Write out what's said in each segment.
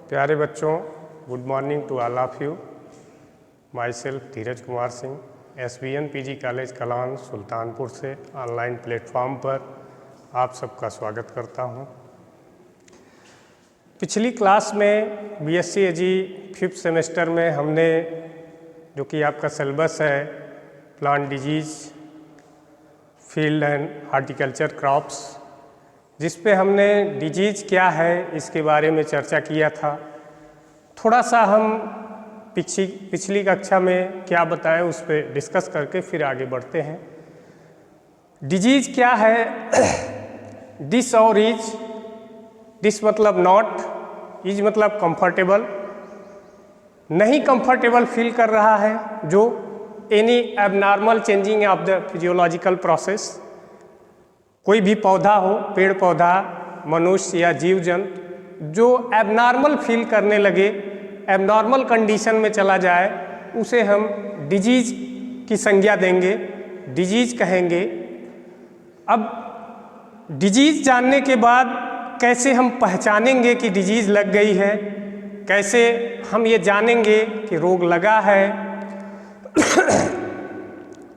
प्यारे बच्चों, good morning to all of you. Myself Dheeraj Kumar Singh, SVN PG college Kalan Sultanpur से online platform पर आप सबका स्वागत करता हूं। पिछली क्लास में BSc AG 5th सेमेस्टर में हमने जो कि आपका सिलेबस है plant disease, field and horticulture crops, जिस पे हमने डिजीज़ क्या है इसके बारे में चर्चा किया था। थोड़ा सा हम पिछली कक्षा में क्या बताएं उस पर डिस्कस करके फिर आगे बढ़ते हैं। डिजीज़ क्या है? डिस और इज, डिस मतलब नॉट, इज मतलब कंफर्टेबल, नहीं कंफर्टेबल फील कर रहा है, जो any abnormal changing of the physiological process. कोई भी पौधा हो, पेड़ पौधा, मनुष्य या जीव जंतु जो एबनॉर्मल फील करने लगे, एबनॉर्मल कंडीशन में चला जाए, उसे हम डिजीज़ की संज्ञा देंगे, डिजीज़ कहेंगे। अब डिजीज़ जानने के बाद कैसे हम पहचानेंगे कि डिजीज़ लग गई है, कैसे हम ये जानेंगे कि रोग लगा है?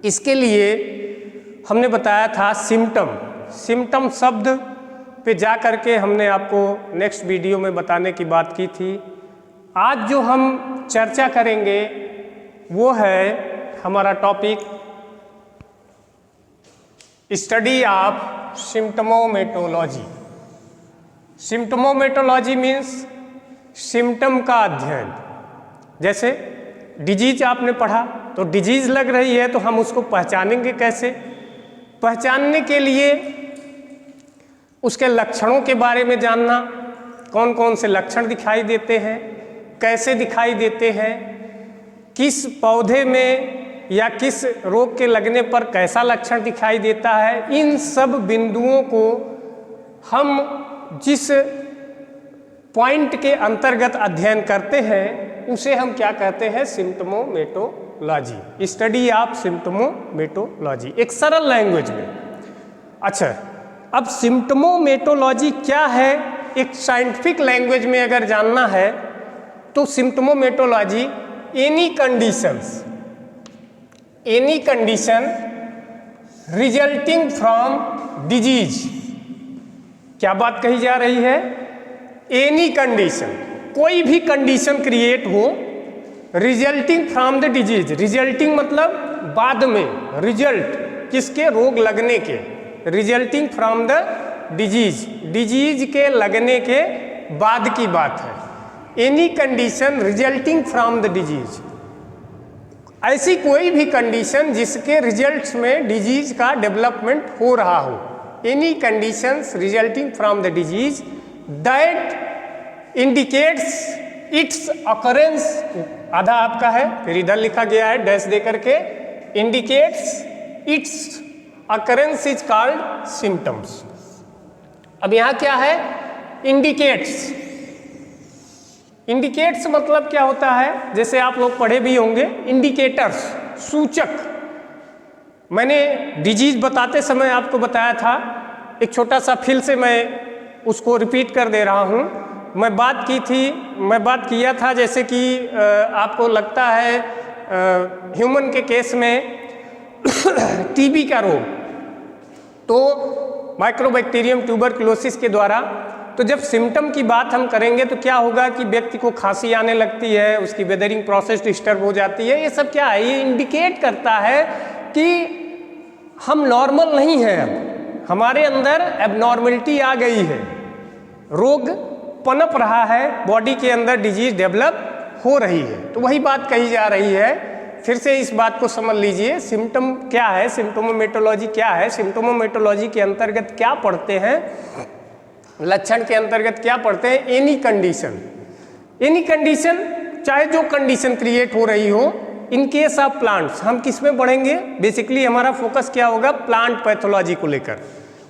इसके लिए हमने बताया था सिम्टम शब्द पे जा कर के हमने आपको नेक्स्ट वीडियो में बताने की बात की थी। आज जो हम चर्चा करेंगे वो है हमारा topic study of symptomatology. Symptomatology means symptom का अध्ययन। जैसे डिजीज आपने पढ़ा तो डिजीज लग रही है तो हम उसको पहचानेंगे कैसे? पहचानने के लिए उसके लक्षणों के बारे में जानना, कौन कौन से लक्षण दिखाई देते हैं, कैसे दिखाई देते हैं, किस पौधे में या किस रोग के लगने पर कैसा लक्षण दिखाई देता है। इन सब बिंदुओं को हम जिस पॉइंट के अंतर्गत अध्ययन करते हैं उसे हम क्या कहते हैं? सिम्टमोमेटोलॉजी, स्टडी ऑफ सिम्टमोमेटोलॉजी, एक सरल लैंग्वेज में। अच्छा, अब सिम्टमोमेटोलॉजी क्या है एक साइंटिफिक लैंग्वेज में अगर जानना है तो symptomatology any condition resulting from disease. क्या बात कही जा रही है? एनी कंडीशन, कोई भी कंडीशन क्रिएट हो resulting from the disease. Resulting मतलब बाद में, रिजल्ट किसके? रोग लगने के। Resulting from the disease, disease के लगने के बाद की बात है। Any condition resulting from the disease, ऐसी कोई भी कंडीशन जिसके रिजल्ट्स में डिजीज का डेवलपमेंट हो रहा हो। Any conditions resulting from the disease that indicates it's occurrence. आधा आपका है, फिर इधर लिखा गया है डैश दे करके, indicates it's occurrence is called symptoms. अब यहाँ क्या है? इंडिकेट्स। इंडिकेट्स मतलब क्या होता है? जैसे आप लोग पढ़े भी होंगे, इंडिकेटर्स, सूचक। मैंने डिजीज बताते समय आपको बताया था, एक छोटा सा फिर से मैं उसको रिपीट कर दे रहा हूँ। मैं बात किया था जैसे कि आपको लगता है ह्यूमन के केस में टीबी का रोग, तो माइक्रोबैक्टीरियम ट्यूबरकुलोसिस के द्वारा, तो जब सिम्टम की बात हम करेंगे तो क्या होगा कि व्यक्ति को खांसी आने लगती है, उसकी वेदरिंग प्रोसेस डिस्टर्ब हो जाती है। ये सब क्या है? ये इंडिकेट करता है कि हम नॉर्मल नहीं हैं, अब हमारे अंदर एबनॉर्मलिटी आ गई है, रोग पनप रहा है, बॉडी के अंदर डिजीज डेवलप हो रही है। तो वही बात कही जा रही है। फिर से इस बात को समझ लीजिए, सिम्टम क्या है, सिम्टोमोमेटोलॉजी क्या है, सिम्टोमोमेटोलॉजी के अंतर्गत क्या पढ़ते हैं, लक्षण के अंतर्गत क्या पढ़ते हैं? एनी कंडीशन, चाहे जो कंडीशन क्रिएट हो रही हो, इन केस ऑफ प्लांट्स। हम किस में पढ़ेंगे? बेसिकली हमारा फोकस क्या होगा? प्लांट पैथोलॉजी को लेकर।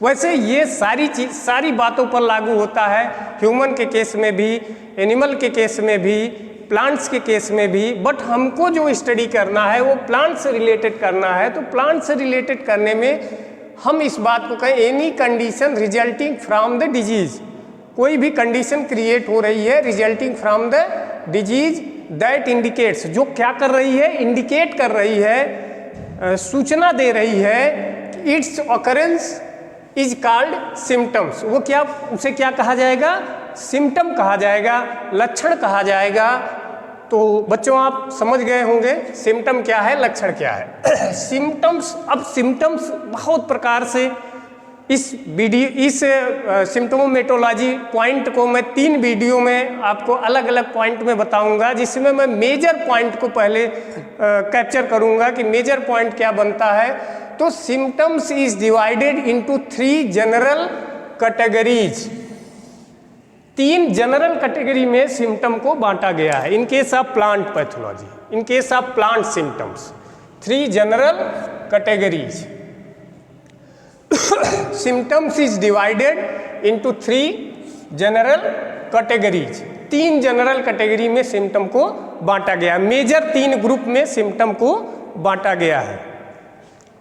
वैसे ये सारी बातों पर लागू होता है, ह्यूमन के केस में भी, एनिमल के केस में भी, प्लांट्स के केस में भी। बट हमको जो स्टडी करना है वो प्लांट से रिलेटेड करना है। तो प्लांट से रिलेटेड करने में हम इस बात को कहें any condition resulting from the disease. कोई भी कंडीशन क्रिएट हो रही है resulting from the disease that indicates, जो क्या कर रही है, इंडिकेट कर रही है, सूचना दे रही है, it's occurrence is called symptoms. वो क्या, उसे क्या कहा जाएगा, सिम्टम कहा जाएगा, लक्षण कहा जाएगा। तो बच्चों आप समझ गए होंगे सिम्टम क्या है, लक्षण क्या है। सिम्टम्स, अब सिम्टम्स बहुत प्रकार से इस सिम्टोमेटोलॉजी पॉइंट को मैं 3 वीडियो में आपको अलग अलग पॉइंट में बताऊंगा, जिसमें मैं मेजर पॉइंट को पहले कैप्चर करूंगा कि मेजर पॉइंट क्या बनता है। तो symptoms is divided into 3 general categories. 3 general category में सिम्टम को बांटा गया है। In case of plant pathology, in case of plant symptoms, 3 general categories. Symptoms is divided into 3 general categories. 3 general category में सिम्टम को बांटा गया है। मेजर 3 ग्रुप में सिम्टम को बांटा गया है।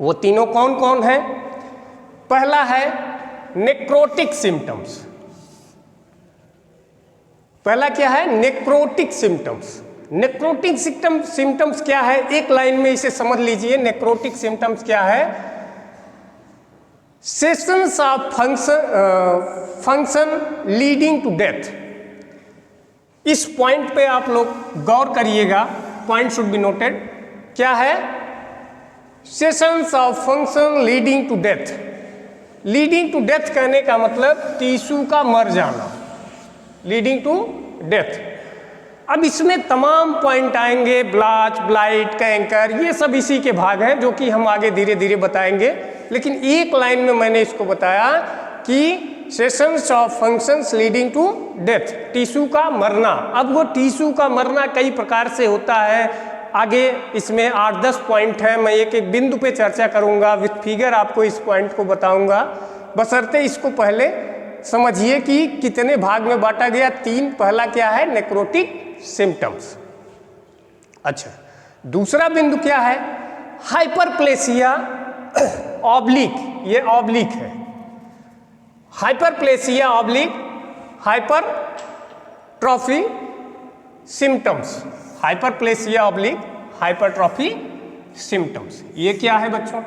वो तीनों कौन कौन है? पहला है नेक्रोटिक सिम्टम्स। पहला क्या है? Necrotic symptoms. नेक्रोटिक सिम्टम्स क्या है? एक लाइन में इसे समझ लीजिए। नेक्रोटिक सिम्टम्स क्या है? Cessations of function leading to death. इस पॉइंट पे आप लोग गौर करिएगा, पॉइंट शुड बी नोटेड। क्या है? Cessations of function leading to death. Leading to death कहने का मतलब टिश्यू का मर जाना, लीडिंग टू डेथ। अब इसमें तमाम पॉइंट आएंगे, ब्लाच, ब्लाइट, कैंकर, ये सब इसी के भाग हैं जो कि हम आगे धीरे धीरे बताएंगे। लेकिन एक लाइन में मैंने इसको बताया कि cessations of functions leading to death, tissue का मरना। अब वो टिश्यू का मरना कई प्रकार से होता है। आगे इसमें 8-10 पॉइंट हैं, मैं एक एक बिंदु पे चर्चा करूंगा, विथ फिगर आपको इस पॉइंट को बताऊंगा। बशर्ते इसको पहले समझिए कि कितने भाग में बांटा गया। 3। पहला क्या है? Necrotic symptoms. अच्छा, दूसरा बिंदु क्या है? हाइपरप्लेसिया ऑब्लिक, ये ऑब्लिक है। Hyperplasia oblique hypertrophy symptoms. Hyperplasia oblique hypertrophy symptoms, ये क्या है बच्चों?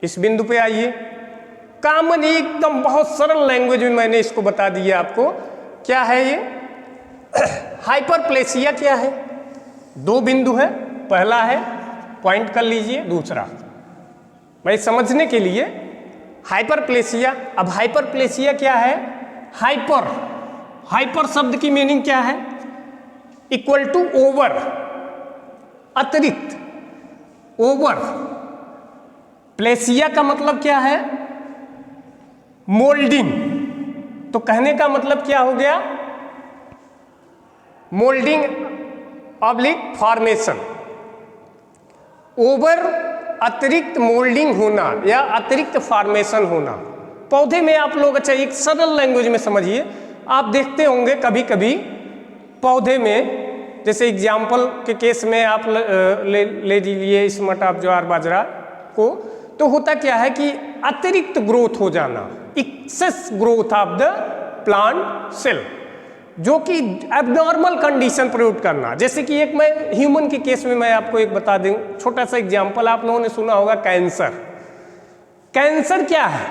इस बिंदु पे आइए। कॉमन, एकदम बहुत सरल लैंग्वेज में मैंने इसको बता दिया आपको। क्या है ये? हाइपरप्लेसिया क्या है? 2 बिंदु है। पहला है, पॉइंट कर लीजिए। दूसरा, मैं समझने के लिए, हाइपरप्लेसिया। अब हाइपरप्लेसिया क्या है? हाइपर, हाइपर शब्द की मीनिंग क्या है? इक्वल टू ओवर, अतिरिक्त, ओवर। प्लेसिया का मतलब क्या है? मोल्डिंग। तो कहने का मतलब क्या हो गया? Moulding oblique formation. ओवर, अतिरिक्त मोल्डिंग होना या अतिरिक्त फॉर्मेशन होना। पौधे में आप लोग, अच्छा एक सरल लैंग्वेज में समझिए, आप देखते होंगे कभी कभी पौधे में, जैसे एग्जाम्पल के केस में आप ले लीजिए इस मटर, ज्वार, बाजरा को, तो होता क्या है कि अतिरिक्त ग्रोथ हो जाना, excess growth of the plant cell, जो कि एबनॉर्मल कंडीशन प्रोड्यूस करना। जैसे कि एक मैं ह्यूमन के केस में मैं आपको एक बता दूं, छोटा सा एग्जांपल। आप लोगों ने सुना होगा कैंसर। कैंसर क्या है?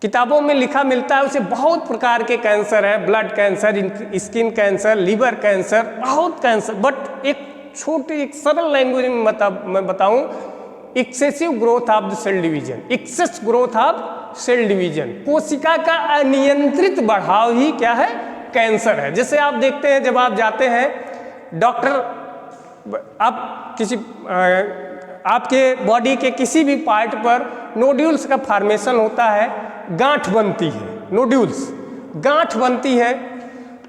किताबों में लिखा मिलता है उसे। बहुत प्रकार के कैंसर है, blood cancer, skin cancer, liver cancer, बहुत कैंसर। बट एक छोटी, एक सरल लैंग्वेज में मैं बताऊं, excessive growth of the cell division, excess growth of cell division, कोशिका का अनियंत्रित बढ़ाव ही क्या है? कैंसर है। जैसे आप देखते हैं, जब आप जाते हैं डॉक्टर, आप किसी आपके बॉडी के किसी भी पार्ट पर नोड्यूल्स का फॉर्मेशन होता है, गांठ बनती है, नोड्यूल्स, गांठ बनती है।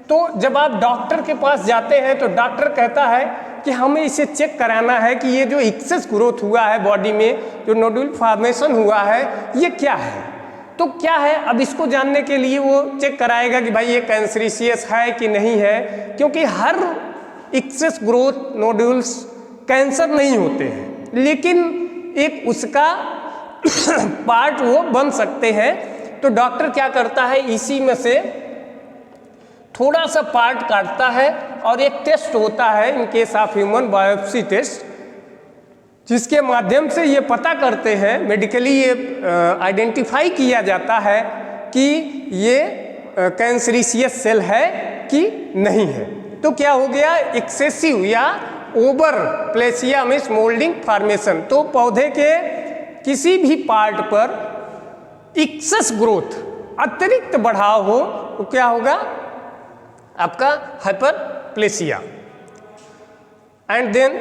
तो जब आप डॉक्टर के पास जाते हैं तो डॉक्टर कहता है कि हमें इसे चेक कराना है कि ये जो एक्सेस ग्रोथ हुआ है बॉडी में, जो नोड्यूल फॉर्मेशन हुआ है, ये क्या है। तो क्या है? अब इसको जानने के लिए वो चेक कराएगा कि भाई ये कैंसरिशियस है कि नहीं है, क्योंकि हर एक्सेस ग्रोथ नोड्यूल्स कैंसर नहीं होते हैं, लेकिन एक उसका पार्ट वो बन सकते हैं। तो डॉक्टर क्या करता है, इसी में से थोड़ा सा पार्ट काटता है और एक टेस्ट होता है in case of human, biopsy test, जिसके माध्यम से ये पता करते हैं, मेडिकली ये आइडेंटिफाई किया जाता है कि ये कैंसरीशियस सेल है कि नहीं है। तो क्या हो गया, एक्सेसिव या ओवर प्लेसिया मीन्स मोल्डिंग फॉर्मेशन। तो पौधे के किसी भी पार्ट पर एक्सेस ग्रोथ, अतिरिक्त बढ़ाव हो, तो क्या होगा आपका hyperplasia. And then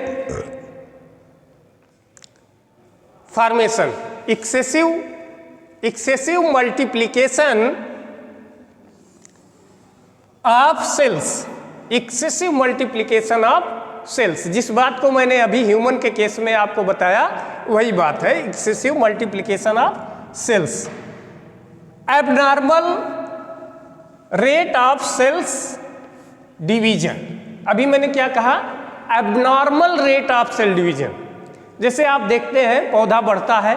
formation, excessive multiplication of cells, excessive multiplication of cells, जिस बात को मैंने अभी ह्यूमन के केस में आपको बताया वही बात है, excessive multiplication of cells. Abnormal rate of cells division, अभी मैंने क्या कहा, abnormal rate of cell division. जैसे आप देखते हैं पौधा बढ़ता है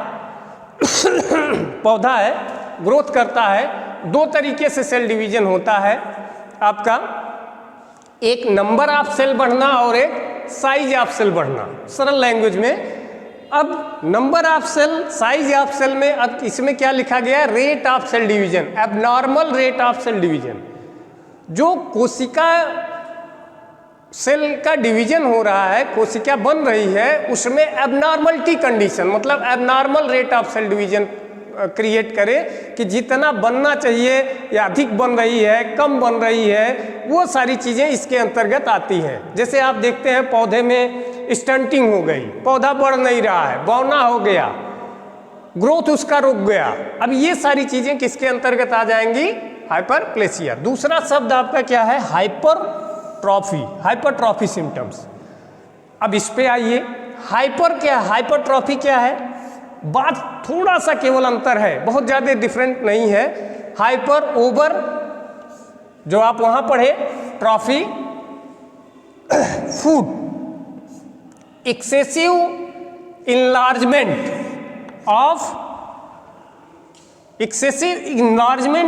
पौधा है, ग्रोथ करता है, दो तरीके से सेल डिवीजन होता है आपका, एक नंबर ऑफ सेल बढ़ना और एक साइज ऑफ सेल बढ़ना, सरल लैंग्वेज में। अब number of cell, size of cell में, अब इसमें क्या लिखा गया है, rate of cell division, abnormal rate of cell division. जो कोशिका सेल का डिवीजन हो रहा है, कोशिका बन रही है, उसमें एबनॉर्मलिटी कंडीशन, मतलब abnormal rate of cell division create करे कि जितना बनना चाहिए या अधिक बन रही है, कम बन रही है, वो सारी चीज़ें इसके अंतर्गत आती हैं। जैसे आप देखते हैं पौधे में स्टंटिंग हो गई, पौधा बढ़ नहीं रहा है, बौना हो गया, ग्रोथ उसका रुक गया। अब ये सारी चीज़ें किसके अंतर्गत आ जाएंगी, हाइपरप्लेसिया। दूसरा शब्द आपका क्या है, हाइपरट्रॉफी, हाइपरट्रॉफी सिम्टम्स। अब इस पे आइए, हाइपर क्या है, हाइपरट्रॉफी क्या है, बात थोड़ा सा केवल अंतर है, बहुत ज़्यादा डिफरेंट नहीं है। हाइपर ओवर जो आप वहाँ पढ़े, trophy food, excessive enlargement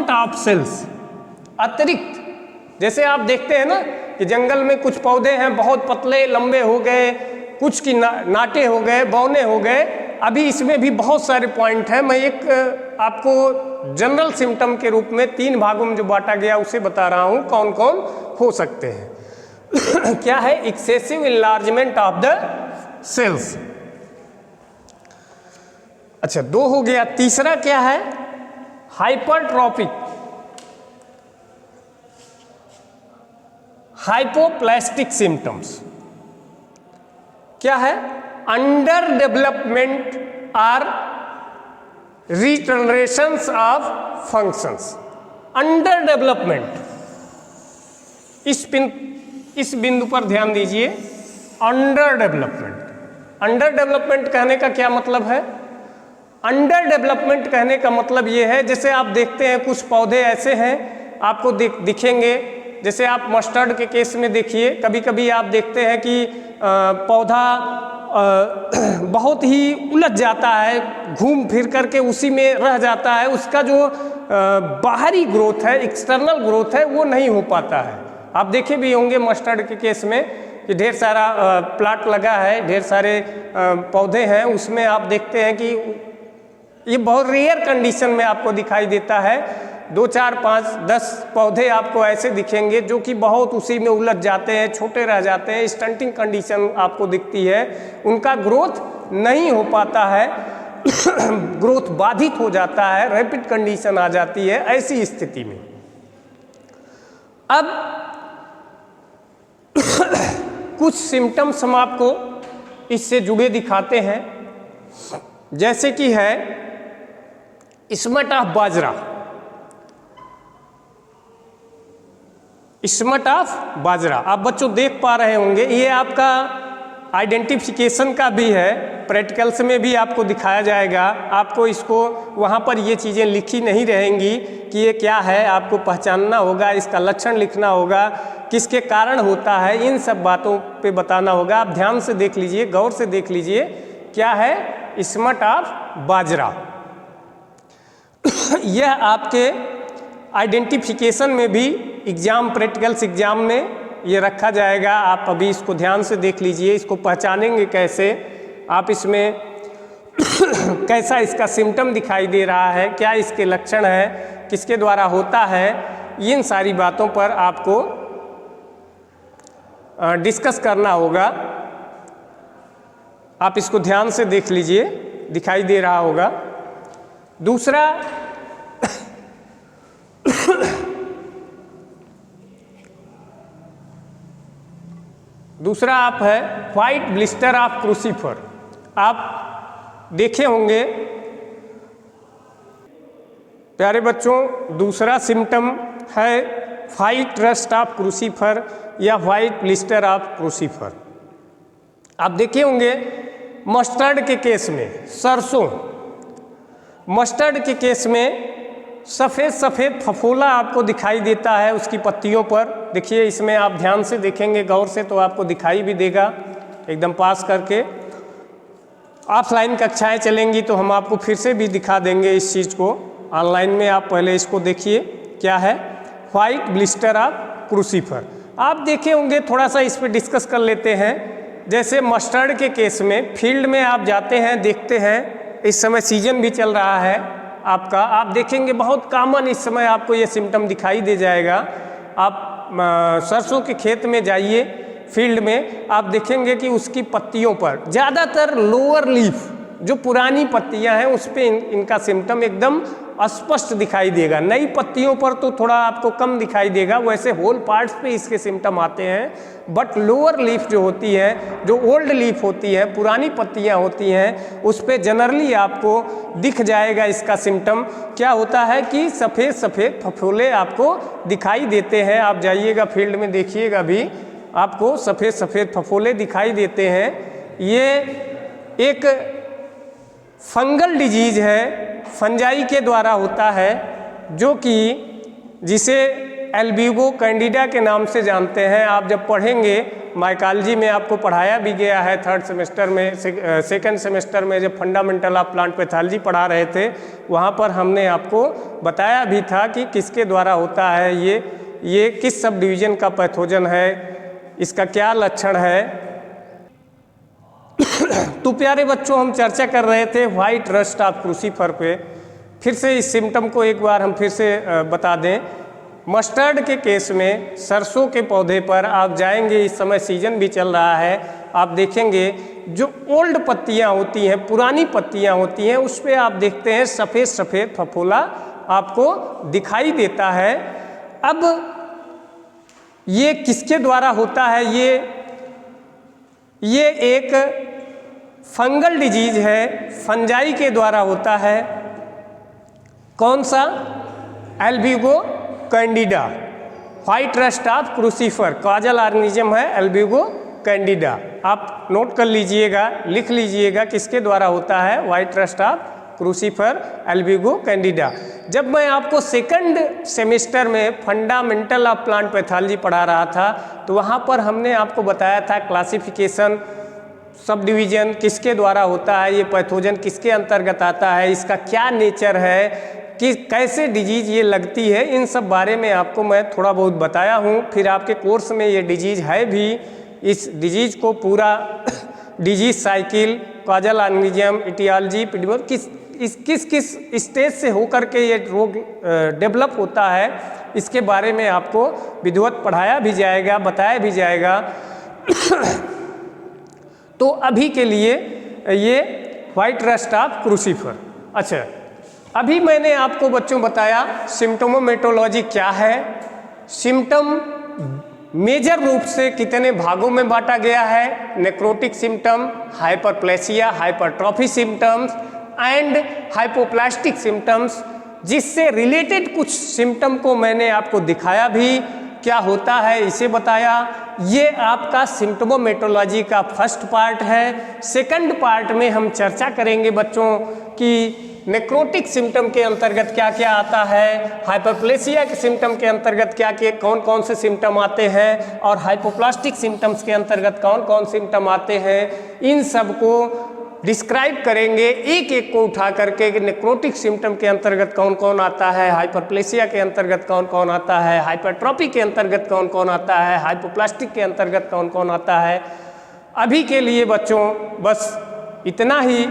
of cells, अतिरिक्त। जैसे आप देखते हैं ना कि जंगल में कुछ पौधे हैं बहुत पतले लंबे हो गए, कुछ की नाटे हो गए, बौने हो गए। अभी इसमें भी बहुत सारे पॉइंट हैं, मैं एक आपको जनरल सिम्टम के रूप में 3 भागों में जो बांटा गया उसे बता रहा हूँ कौन कौन हो सकते हैं। क्या है, excessive enlargement of the cells. अच्छा, 2 हो गया। तीसरा क्या है, हाइपरट्रॉफिक, हाइपोप्लास्टिक सिम्टम्स। क्या है, under development or regenerations of functions. Under development, इस बिंदु पर ध्यान दीजिए, अंडर डेवलपमेंट। अंडर डेवलपमेंट कहने का क्या मतलब है, अंडर डेवलपमेंट कहने का मतलब ये है, जैसे आप देखते हैं कुछ पौधे ऐसे हैं आपको दिखेंगे, जैसे आप मस्टर्ड के केस में देखिए, कभी कभी आप देखते हैं कि पौधा बहुत ही उलझ जाता है, घूम फिर करके उसी में रह जाता है, उसका जो बाहरी ग्रोथ है, एक्सटर्नल ग्रोथ है, वो नहीं हो पाता है। आप देखे भी होंगे मस्टर्ड के केस में कि ढेर सारा प्लाट लगा है, ढेर सारे पौधे हैं, उसमें आप देखते हैं कि ये बहुत रेयर कंडीशन में आपको दिखाई देता है। 2, 4, 5, 10 पौधे आपको ऐसे दिखेंगे जो कि बहुत उसी में उलझ जाते हैं, छोटे रह जाते हैं, स्टंटिंग कंडीशन आपको दिखती है, उनका ग्रोथ नहीं हो पाता है, ग्रोथ बाधित हो जाता है, रैपिड कंडीशन आ जाती है ऐसी स्थिति में। अब कुछ सिम्टम्स हम आपको इससे जुड़े दिखाते हैं, जैसे कि है smut of bajra. Smut of bajra आप बच्चों देख पा रहे होंगे, ये आपका आइडेंटिफिकेशन का भी है, प्रैक्टिकल्स में भी आपको दिखाया जाएगा। आपको इसको वहाँ पर ये चीज़ें लिखी नहीं रहेंगी कि ये क्या है, आपको पहचानना होगा, इसका लक्षण लिखना होगा, किसके कारण होता है, इन सब बातों पे बताना होगा। आप ध्यान से देख लीजिए, गौर से देख लीजिए, क्या है स्मट ऑफ बाजरा। यह आपके आइडेंटिफिकेशन में भी एग्ज़ाम, प्रैक्टिकल्स एग्ज़ाम में ये रखा जाएगा। आप अभी इसको ध्यान से देख लीजिए। इसको पहचानेंगे कैसे आप, इसमें कैसा इसका सिम्टम दिखाई दे रहा है, क्या इसके लक्षण है, किसके द्वारा होता है, इन सारी बातों पर आपको डिस्कस करना होगा। आप इसको ध्यान से देख लीजिए, दिखाई दे रहा होगा। दूसरा आप है व्हाइट ब्लिस्टर ऑफ क्रूसीफर। आप देखे होंगे प्यारे बच्चों, दूसरा सिम्टम है व्हाइट रस्ट ऑफ क्रूसीफर या व्हाइट ब्लिस्टर ऑफ क्रूसीफर। आप देखे होंगे मस्टर्ड के केस में, सरसों, मस्टर्ड के केस में सफ़ेद सफ़ेद फफोला आपको दिखाई देता है उसकी पत्तियों पर। देखिए इसमें आप ध्यान से देखेंगे गौर से तो आपको दिखाई भी देगा एकदम पास करके। ऑफलाइन कक्षाएं चलेंगी तो हम आपको फिर से भी दिखा देंगे इस चीज़ को। ऑनलाइन में आप पहले इसको देखिए क्या है व्हाइट ब्लिस्टर ऑफ क्रूसीफर। आप देखे होंगे, थोड़ा सा इस पर डिस्कस कर लेते हैं। जैसे मस्टर्ड के केस में फील्ड में आप जाते हैं, देखते हैं, इस समय सीजन भी चल रहा है आपका, आप देखेंगे बहुत कॉमन इस समय आपको ये सिम्टम दिखाई दे जाएगा। आप सरसों के खेत में जाइए, फील्ड में आप देखेंगे कि उसकी पत्तियों पर ज़्यादातर लोअर लीफ जो पुरानी पत्तियां हैं उस पे इनका सिम्टम एकदम स्पष्ट दिखाई देगा। नई पत्तियों पर तो थोड़ा आपको कम दिखाई देगा, वैसे होल पार्ट्स पे इसके सिम्टम आते हैं। बट लोअर लीफ जो होती है, जो ओल्ड लीफ होती है, पुरानी पत्तियां होती हैं, उस पे जनरली आपको दिख जाएगा इसका सिम्टम। क्या होता है कि सफ़ेद सफ़ेद फफोले आपको दिखाई देते हैं। आप जाइएगा फील्ड में देखिएगा भी, आपको सफ़ेद सफ़ेद फफोले दिखाई देते हैं। ये एक फंगल डिजीज है, फंजाई के द्वारा होता है, जो कि जिसे एल्ब्यूगो कैंडिडा के नाम से जानते हैं। आप जब पढ़ेंगे, माइकोलॉजी में आपको पढ़ाया भी गया है थर्ड सेमेस्टर में, सेकंड सेमेस्टर में जब फंडामेंटल ऑफ प्लांट पैथोलॉजी पढ़ा रहे थे, वहाँ पर हमने आपको बताया भी था कि किसके द्वारा होता है, ये किस सब डिवीज़न का पैथोजन है, इसका क्या लक्षण है। तो प्यारे बच्चों, हम चर्चा कर रहे थे व्हाइट रस्ट ऑफ क्रूसीफर पे। फिर से इस सिम्टम को एक बार हम फिर से बता दें। मस्टर्ड के केस में सरसों के पौधे पर आप जाएंगे, इस समय सीजन भी चल रहा है, आप देखेंगे जो ओल्ड पत्तियां होती हैं, पुरानी पत्तियां होती हैं, उस पर आप देखते हैं सफ़ेद सफ़ेद फफोला आपको दिखाई देता है। अब ये किसके द्वारा होता है? ये एक फंगल डिजीज है, फंजाई के द्वारा होता है। कौन सा? Albugo Candida, white rust of crucifer, causal organism है एल्ब्यूगो कैंडिडा। आप नोट कर लीजिएगा, लिख लीजिएगा किसके द्वारा होता है white rust of crucifer, Albugo Candida. जब मैं आपको सेकंड सेमेस्टर में फंडामेंटल ऑफ प्लांट पैथोलॉजी पढ़ा रहा था, तो वहाँ पर हमने आपको बताया था क्लासिफिकेशन, सब डिवीज़न किसके द्वारा होता है, ये पैथोजन किसके अंतर्गत आता है, इसका क्या नेचर है, कि कैसे डिजीज ये लगती है, इन सब बारे में आपको मैं थोड़ा बहुत बताया हूँ। फिर आपके कोर्स में ये डिजीज है भी, इस डिजीज को पूरा disease cycle, causal organism, aetiology, किस स्टेज से होकर के ये रोग डेवलप होता है, इसके बारे में आपको विधिवत पढ़ाया भी जाएगा, बताया भी जाएगा। तो अभी के लिए ये व्हाइट रस्ट ऑफ क्रूसीफर। अच्छा, अभी मैंने आपको बच्चों बताया सिम्टोमोमेटोलॉजी क्या है। सिम्टम मेजर रूप से कितने भागों में बांटा गया है? Necrotic symptom, hyperplasia, hypertrophy symptoms and hypoplastic symptoms. जिससे रिलेटेड कुछ सिम्टम को मैंने आपको दिखाया भी, क्या होता है इसे बताया। ये आपका सिम्टोमोमेटोलॉजी का फर्स्ट पार्ट है। सेकंड पार्ट में हम चर्चा करेंगे बच्चों कि नेक्रोटिक सिम्टम के अंतर्गत क्या क्या आता है, हाइपरप्लेसिया के सिम्टम के अंतर्गत क्या क्या कौन कौन से सिम्टम आते हैं, और हाइपोप्लास्टिक सिम्टम्स के अंतर्गत कौन कौन सिम्टम आते हैं। इन सब को डिस्क्राइब करेंगे एक एक को उठा करके कि नेक्रोटिक सिम्टम के अंतर्गत कौन कौन आता है, हाइपरप्लेसिया के अंतर्गत कौन कौन आता है, हाइपरट्रॉपी के अंतर्गत कौन कौन आता है, हाइपोप्लास्टिक के अंतर्गत कौन कौन आता है। अभी के लिए बच्चों बस इतना ही।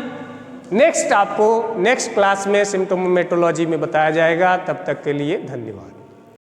नेक्स्ट आपको नेक्स्ट क्लास में सिम्टोमेटोलॉजी में बताया जाएगा। तब तक के लिए धन्यवाद।